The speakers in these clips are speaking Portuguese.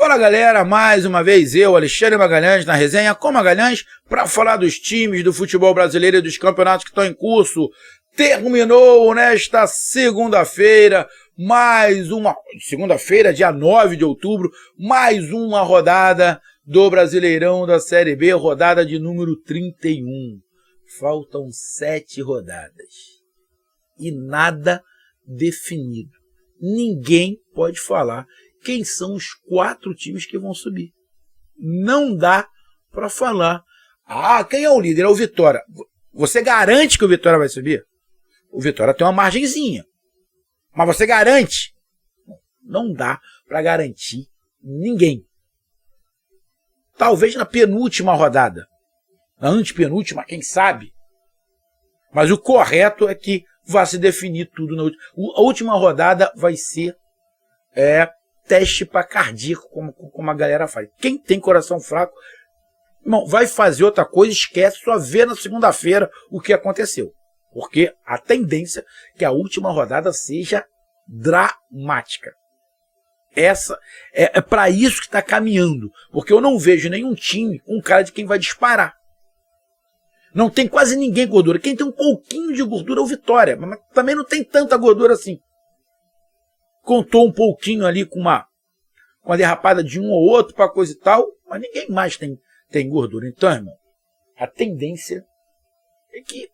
Fala galera, mais uma vez eu, Alexandre Magalhães, na resenha com Magalhães, para falar dos times do futebol brasileiro e dos campeonatos que estão em curso. Terminou nesta segunda-feira, segunda-feira, dia 9 de outubro, mais uma rodada do Brasileirão da Série B, rodada de número 31. Faltam 7 rodadas e nada definido. Ninguém pode falar quem são os 4 times que vão subir. Não dá para falar. Quem é o líder? É o Vitória. Você garante que o Vitória vai subir? O Vitória tem uma margenzinha. Mas você garante? Não dá para garantir ninguém. Talvez na penúltima rodada. Na antepenúltima, quem sabe? Mas o correto é que vai se definir tudo na última. A última rodada vai ser teste para cardíaco, como a galera faz. Quem tem coração fraco, irmão, vai fazer outra coisa, esquece, só vê na segunda-feira o que aconteceu. Porque a tendência é que a última rodada seja dramática. Essa é para isso que está caminhando. Porque eu não vejo nenhum time com cara de quem vai disparar. Não tem quase ninguém gordura. Quem tem um pouquinho de gordura é o Vitória, mas também não tem tanta gordura assim. Contou um pouquinho ali com uma derrapada de um ou outro para coisa e tal, mas ninguém mais tem gordura. Então, irmão, a tendência é que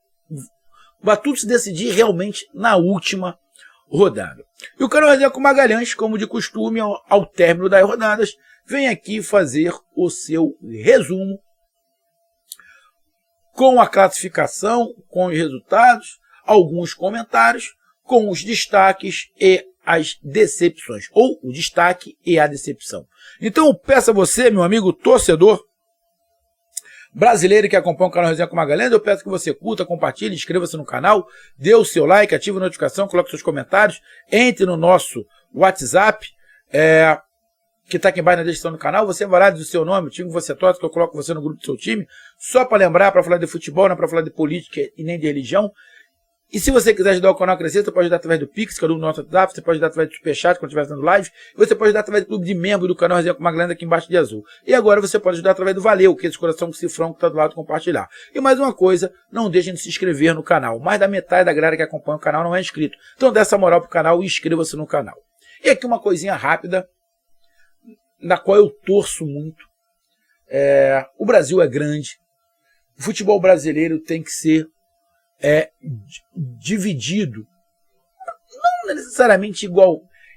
vai tudo se decidir realmente na última rodada. E o canal Resenha com Magalhães, como de costume, ao término das rodadas, vem aqui fazer o seu resumo com a classificação, com os resultados, alguns comentários, com os destaques e as decepções, ou o destaque e a decepção. Então eu peço a você, meu amigo torcedor brasileiro que acompanha o canal Resenha com Magalhães, eu peço que você curta, compartilhe, inscreva-se no canal, dê o seu like, ative a notificação, coloque seus comentários, entre no nosso WhatsApp, que está aqui embaixo na descrição do canal. Você vai lá, diz o seu nome, o time que você torce, que eu coloco você no grupo do seu time, só para lembrar, para falar de futebol, não para falar de política e nem de religião. E se você quiser ajudar o canal a crescer, você pode ajudar através do Pix, que é o nosso WhatsApp, você pode ajudar através do Superchat, quando estiver fazendo live, e você pode ajudar através do clube de membro do canal Resenha com Magalhães aqui embaixo de azul. E agora você pode ajudar através do Valeu, que é esse coração com cifrão que está do lado de compartilhar. E mais uma coisa, não deixem de se inscrever no canal. Mais da metade da galera que acompanha o canal não é inscrito. Então dê essa moral pro canal e inscreva-se no canal. E aqui uma coisinha rápida, na qual eu torço muito. O Brasil é grande. O futebol brasileiro tem que ser dividido, não necessariamente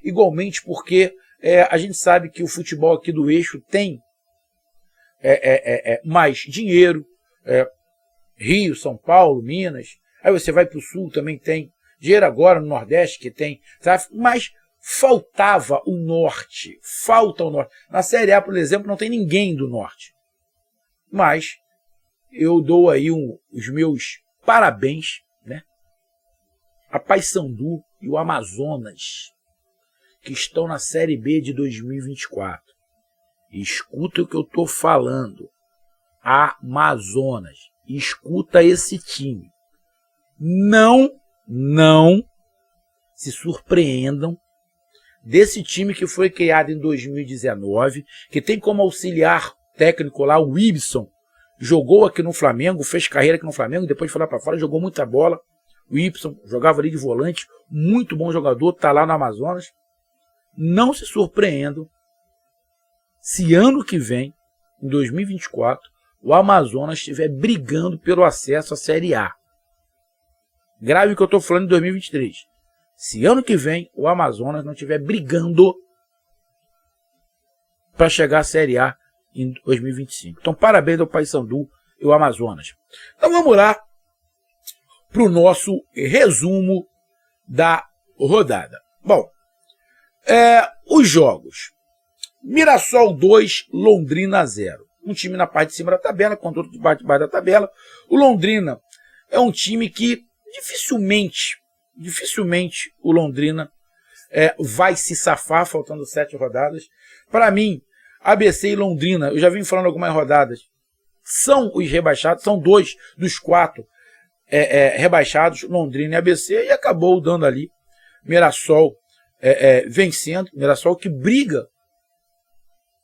igualmente, porque a gente sabe que o futebol aqui do eixo tem mais dinheiro, Rio, São Paulo, Minas, aí você vai para o sul, também tem dinheiro agora no Nordeste que tem, sabe? Mas falta o Norte. Na Série A, por exemplo, não tem ninguém do Norte, mas eu dou aí os meus parabéns, né, a Paysandu e o Amazonas, que estão na Série B de 2024. Escuta o que eu estou falando. Amazonas. Escuta esse time. Não se surpreendam desse time que foi criado em 2019, que tem como auxiliar técnico lá o Ibson. Jogou aqui no Flamengo, fez carreira aqui no Flamengo, depois foi lá para fora, jogou muita bola. O Y jogava ali de volante, muito bom jogador, tá lá no Amazonas. Não se surpreendam se ano que vem, em 2024, o Amazonas estiver brigando pelo acesso à Série A. Grave o que eu estou falando em 2023. Se ano que vem o Amazonas não estiver brigando para chegar à Série A em 2025. Então, parabéns ao Paysandu e ao Amazonas. Então, vamos lá para o nosso resumo da rodada. Bom, os jogos. Mirassol 2, Londrina 0. Um time na parte de cima da tabela, contra outro de baixo da tabela. O Londrina é um time que dificilmente o Londrina vai se safar, faltando 7 rodadas. Para mim, ABC e Londrina, eu já vim falando algumas rodadas, são os rebaixados, são 2 dos 4 rebaixados, Londrina e ABC, e acabou dando ali Mirassol vencendo, Mirassol que briga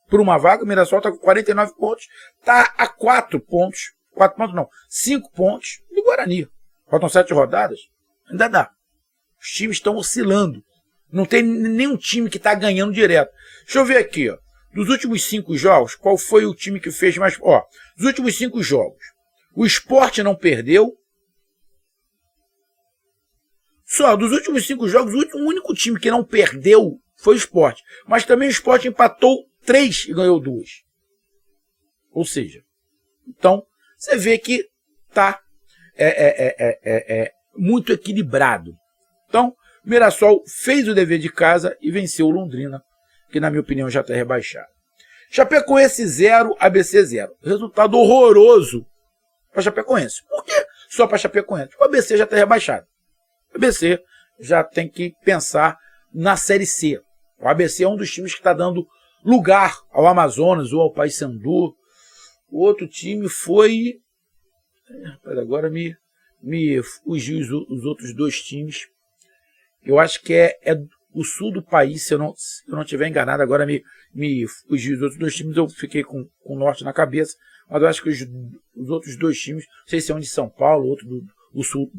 por uma vaga. O Mirassol está com 49 pontos, está a 4 pontos, 4 pontos não, 5 pontos do Guarani. Faltam 7 rodadas, ainda dá. Os times estão oscilando. Não tem nenhum time que está ganhando direto. Deixa eu ver aqui, ó. Dos últimos 5 jogos, qual foi o time que fez mais... Ó, dos últimos 5 jogos, o Sport não perdeu. Só, dos últimos 5 jogos, o único time que não perdeu foi o Sport. Mas também o Sport empatou 3 e ganhou 2. Ou seja, então, você vê que está muito equilibrado. Então, o Mirassol fez o dever de casa e venceu o Londrina, que na minha opinião já está rebaixado. Chapecoense 0, ABC 0. Resultado horroroso para Chapecoense. Por que só para Chapecoense? O ABC já está rebaixado. O ABC já tem que pensar na Série C. O ABC é um dos times que está dando lugar ao Amazonas ou ao Paysandu. O outro time foi... Agora me fugiu os outros 2 times. Eu acho que é o sul do país, se eu não estiver enganado. Agora me fugiu os outros 2 times. Eu fiquei com o norte na cabeça. Mas eu acho que os outros 2 times, não sei se é um de São Paulo, outro do sul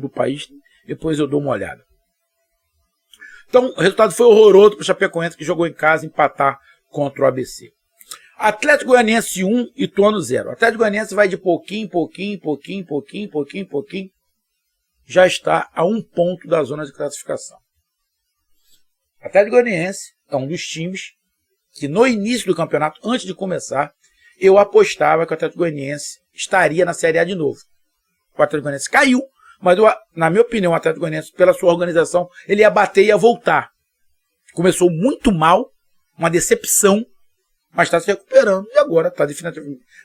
do país. Depois eu dou uma olhada. Então, o resultado foi horroroso para o Chapecoense, que jogou em casa, empatar contra o ABC. Atlético Goianiense 1, Ituano 0. Atlético Goianiense vai de pouquinho. Já está a 1 ponto da zona de classificação. Atlético Goianiense é um dos times que no início do campeonato, antes de começar, eu apostava que o Atlético Goianiense estaria na Série A de novo. O Atlético Goianiense caiu, mas na minha opinião, o Atlético Goianiense, pela sua organização, ele ia bater e ia voltar. Começou muito mal, uma decepção, mas está se recuperando e agora está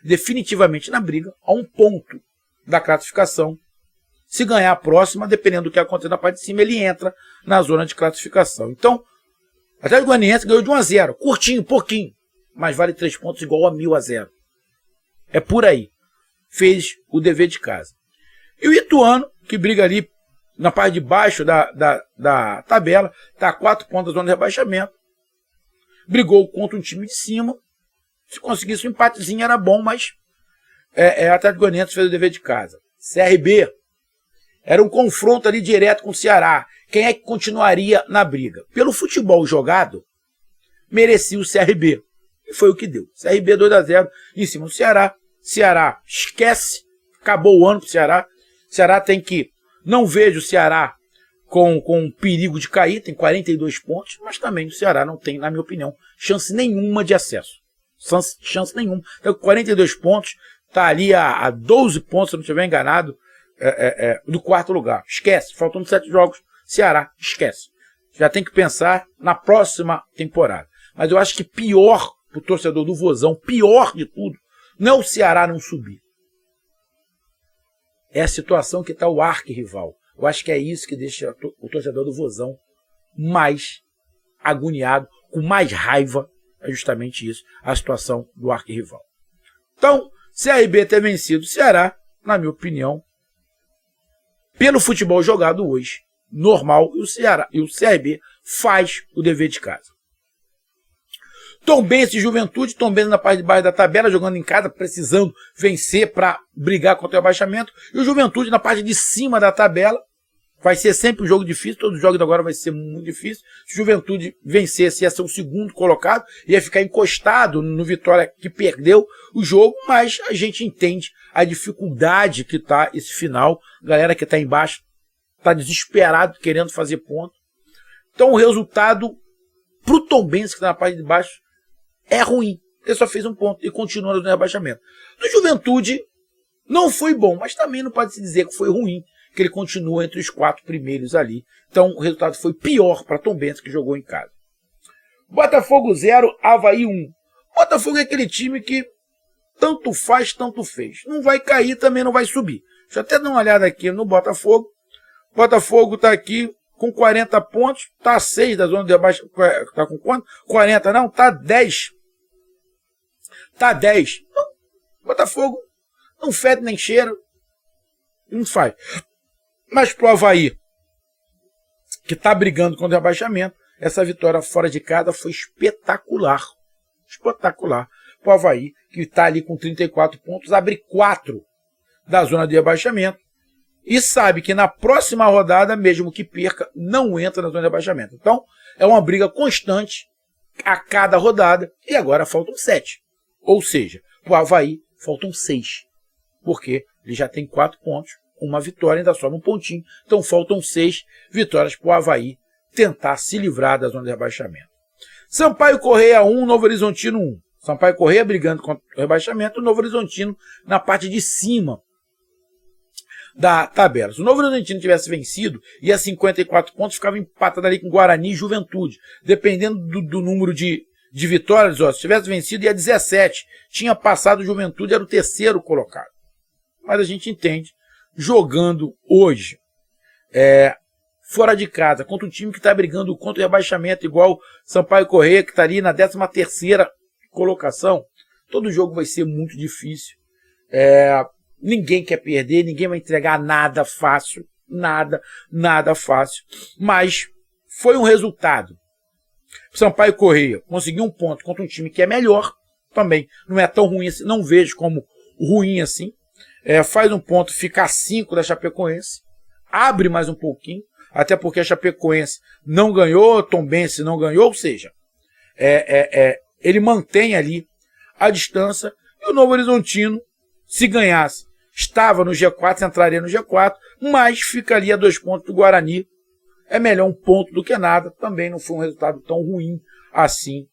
definitivamente na briga, a 1 ponto da classificação. Se ganhar a próxima, dependendo do que acontecer na parte de cima, ele entra na zona de classificação. Então, o Atlético Goianiense ganhou de 1-0, curtinho, pouquinho, mas vale 3 pontos igual a 1.000-0. É por aí. Fez o dever de casa. E o Ituano, que briga ali na parte de baixo da tabela, está a 4 pontos da zona de rebaixamento. Brigou contra um time de cima. Se conseguisse um empatezinho era bom, mas o Atlético Goianiense fez o dever de casa. CRB. Era um confronto ali direto com o Ceará. Quem é que continuaria na briga? Pelo futebol jogado, merecia o CRB. E foi o que deu. CRB 2-0 em cima do Ceará. Ceará esquece. Acabou o ano pro Ceará. Ceará tem que... Não vejo o Ceará com perigo de cair. Tem 42 pontos. Mas também o Ceará não tem, na minha opinião, chance nenhuma de acesso. Chance nenhuma. Então, 42 pontos. Está ali a 12 pontos, se eu não estiver enganado, do 4º lugar. Esquece. Faltando 7 jogos. Ceará, esquece. Já tem que pensar na próxima temporada. Mas eu acho que pior para o torcedor do Vozão, pior de tudo, não é o Ceará não subir. É a situação que está o arquirrival. Eu acho que é isso que deixa o torcedor do Vozão mais agoniado, com mais raiva. É justamente isso, a situação do arquirrival. Então, CRB ter vencido o Ceará, na minha opinião, pelo futebol jogado hoje, normal, e o CRB faz o dever de casa. Tombense e Juventude, Tombense na parte de baixo da tabela, jogando em casa, precisando vencer para brigar contra o rebaixamento, e o Juventude na parte de cima da tabela. Vai ser sempre um jogo difícil, todo jogo agora vai ser muito difícil. Se o Juventude vencesse, ia ser o 2º colocado, ia ficar encostado no Vitória, que perdeu o jogo, mas a gente entende a dificuldade que está esse final. Galera que está embaixo está desesperado, querendo fazer ponto. Então o resultado para o Tombense, que está na parte de baixo, é ruim. Ele só fez 1 ponto e continua no rebaixamento. No Juventude não foi bom, mas também não pode se dizer que foi ruim, que ele continua entre os 4 primeiros ali. Então o resultado foi pior para Tombense, que jogou em casa. Botafogo 0, Avaí 1. Botafogo é aquele time que tanto faz, tanto fez. Não vai cair, também não vai subir. Deixa eu até dar uma olhada aqui no Botafogo. Botafogo está aqui com 40 pontos, está a 6 da zona de baixo. Está com quanto? 40 não, está 10. Está 10. Então, Botafogo não fede nem cheira. Não faz. Mas pro Avaí, que está brigando contra o rebaixamento, essa vitória fora de casa foi espetacular. espetacular para o Avaí, que está ali com 34 pontos, abre 4 da zona de rebaixamento e sabe que na próxima rodada, mesmo que perca, não entra na zona de rebaixamento. Então, é uma briga constante a cada rodada e agora faltam 7. Ou seja, para o Avaí faltam 6, porque ele já tem 4 pontos, uma vitória, ainda sobra um pontinho, então faltam 6 vitórias para o Avaí tentar se livrar da zona de rebaixamento. Sampaio Corrêa 1, Novo Horizontino 1. Sampaio Corrêa brigando contra o rebaixamento, o Novo Horizontino na parte de cima da tabela. Se o Novo Horizontino tivesse vencido, ia 54 pontos, ficava empatado ali com Guarani e Juventude. Dependendo do número de vitórias, ó, se tivesse vencido, ia 17. Tinha passado o Juventude, era o terceiro colocado. Mas a gente entende, jogando hoje, fora de casa, contra um time que está brigando contra o rebaixamento, igual Sampaio Corrêa, que está ali na 13ª colocação, todo jogo vai ser muito difícil. Ninguém quer perder, ninguém vai entregar nada fácil, nada fácil, mas foi um resultado. Sampaio Corrêa conseguiu um ponto contra um time que é melhor, também não é tão ruim assim, não vejo como ruim assim, faz um ponto, fica a 5 da Chapecoense, abre mais um pouquinho, até porque a Chapecoense não ganhou, Tombense não ganhou, ou seja, ele mantém ali a distância, e o Novo Horizontino, se ganhasse, estava no G4, entraria no G4, mas ficaria a 2 pontos do Guarani. É melhor um ponto do que nada, também não foi um resultado tão ruim assim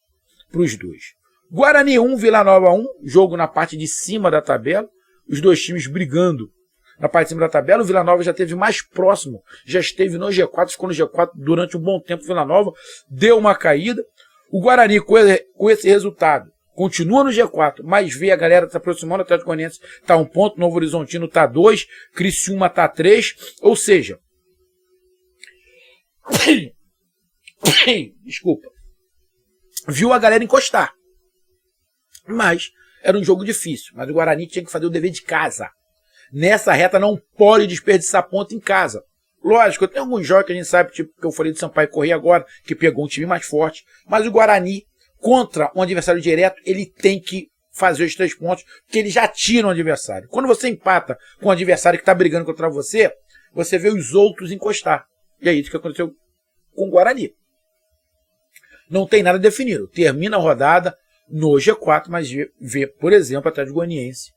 para os dois. Guarani 1, Vila Nova 1, jogo na parte de cima da tabela, os dois times brigando na parte de cima da tabela. O Vila Nova já esteve mais próximo, já esteve no G4, ficou no G4 durante um bom tempo. O Vila Nova deu uma caída. O Guarani, com esse resultado, continua no G4, mas vê a galera se aproximando. O Atlético Goianiense está 1 ponto, Novo Horizontino está 2, Criciúma está 3, ou seja, desculpa, viu a galera encostar, mas era um jogo difícil, mas o Guarani tinha que fazer o dever de casa. Nessa reta não pode desperdiçar ponto em casa. Lógico, tem alguns jogos que a gente sabe, tipo que eu falei do Sampaio Corrêa agora, que pegou um time mais forte, mas o Guarani, contra um adversário direto, ele tem que fazer os 3 pontos, porque ele já tira um adversário. Quando você empata com um adversário que está brigando contra você, você vê os outros encostar. E é isso que aconteceu com o Guarani. Não tem nada definido. Termina a rodada no G4, mas vê, por exemplo, o Atlético Goianiense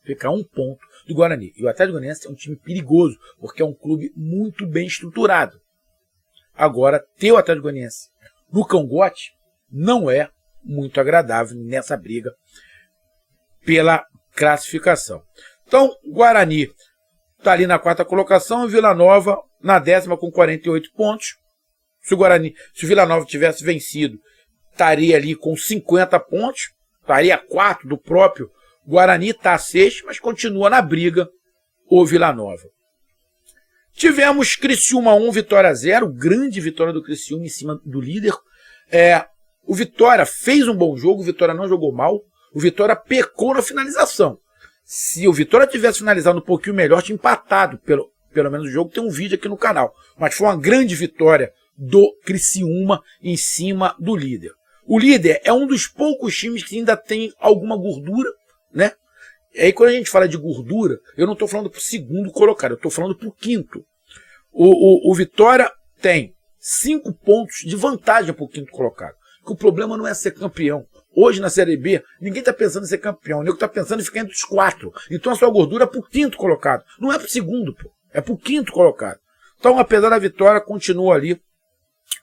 ficar 1 ponto do Guarani. E o Atlético Goianiense é um time perigoso, porque é um clube muito bem estruturado. Agora, ter o Atlético Goianiense no cangote não é muito agradável nessa briga pela classificação. Então, Guarani está ali na 4ª colocação e Vila Nova na 10ª com 48 pontos. Se o Vila Nova tivesse vencido, estaria ali com 50 pontos, estaria a 4 do próprio Guarani, está a 6, mas continua na briga o Vila Nova. Tivemos Criciúma 1, Vitória 0, grande vitória do Criciúma em cima do líder. O Vitória fez um bom jogo, o Vitória não jogou mal, o Vitória pecou na finalização. Se o Vitória tivesse finalizado um pouquinho melhor, tinha empatado, pelo menos o jogo, tem um vídeo aqui no canal. Mas foi uma grande vitória do Criciúma em cima do líder. O líder é um dos poucos times que ainda tem alguma gordura, né? E aí quando a gente fala de gordura, eu não estou falando para o segundo colocado, eu estou falando para o quinto. O Vitória tem 5 pontos de vantagem para o quinto colocado. Que o problema não é ser campeão. Hoje na Série B, ninguém está pensando em ser campeão. O nego está pensando em ficar entre os 4. Então a sua gordura é para o quinto colocado. Não é para o segundo, pô. É para o quinto colocado. Então, apesar da vitória, continua ali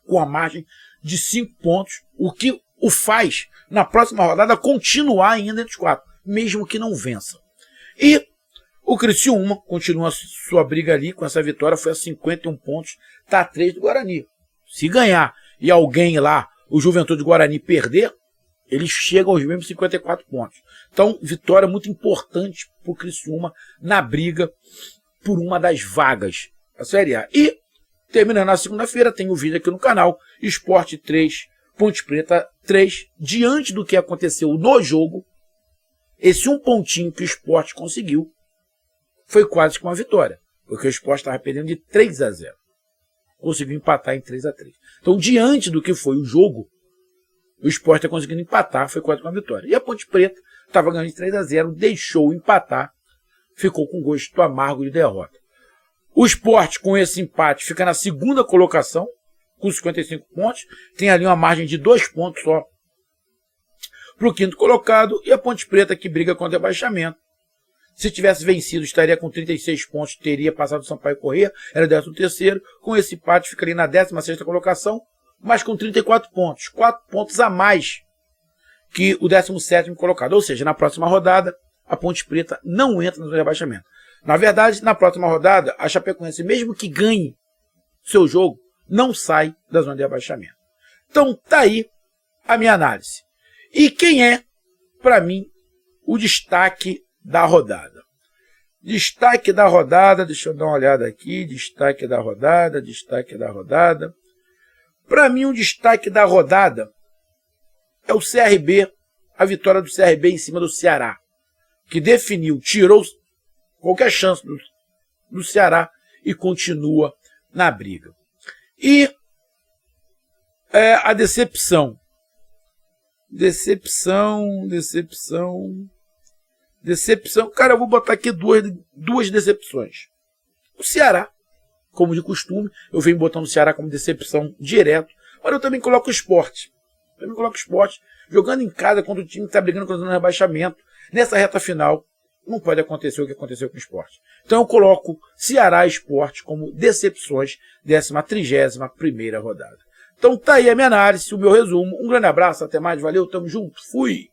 com a margem de 5 pontos. O que o faz, na próxima rodada, continuar ainda entre os 4. Mesmo que não vença. E o Criciúma continua a sua briga ali com essa vitória. Foi a 51 pontos. Está a 3 do Guarani. Se ganhar e alguém lá, o Juventude do Guarani, perder, eles chegam aos mesmos 54 pontos. Então, vitória muito importante para o Criciúma na briga por uma das vagas da Série A. E, terminando na segunda-feira, tem o vídeo aqui no canal, Sport 3, Ponte Preta 3. Diante do que aconteceu no jogo, esse 1 pontinho que o Sport conseguiu foi quase que uma vitória, porque o Sport estava perdendo de 3-0. Conseguiu empatar em 3-3. Então, diante do que foi o jogo, O Sport está conseguindo empatar, foi quase com a vitória. E a Ponte Preta estava ganhando de 3-0, deixou empatar, ficou com gosto amargo de derrota. O Sport, com esse empate, fica na segunda colocação, com 55 pontos, tem ali uma margem de 2 pontos só para o quinto colocado, e a Ponte Preta, que briga contra o rebaixamento. Se tivesse vencido, estaria com 36 pontos, teria passado o Sampaio Corrêa, era o 13º, com esse empate ficaria na 16ª colocação, mas com 34 pontos, 4 pontos a mais que o 17º colocado. Ou seja, na próxima rodada, a Ponte Preta não entra no rebaixamento. Na verdade, na próxima rodada, a Chapecoense, mesmo que ganhe seu jogo, não sai da zona de rebaixamento. Então, tá aí a minha análise. E quem é, para mim, o destaque da rodada? Destaque da rodada, deixa eu dar uma olhada aqui, destaque da rodada. Para mim, o destaque da rodada é o CRB, a vitória do CRB em cima do Ceará, que definiu, tirou qualquer chance do Ceará e continua na briga. E a decepção. Cara, eu vou botar aqui duas decepções. O Ceará, como de costume, eu venho botando o Ceará como decepção direto, mas eu também coloco o Sport. Jogando em casa contra o time que está brigando contra o rebaixamento. Nessa reta final, não pode acontecer o que aconteceu com o Sport. Então eu coloco Ceará e Sport como decepções dessa 31ª rodada. Então tá aí a minha análise, o meu resumo. Um grande abraço, até mais, valeu, tamo junto, fui!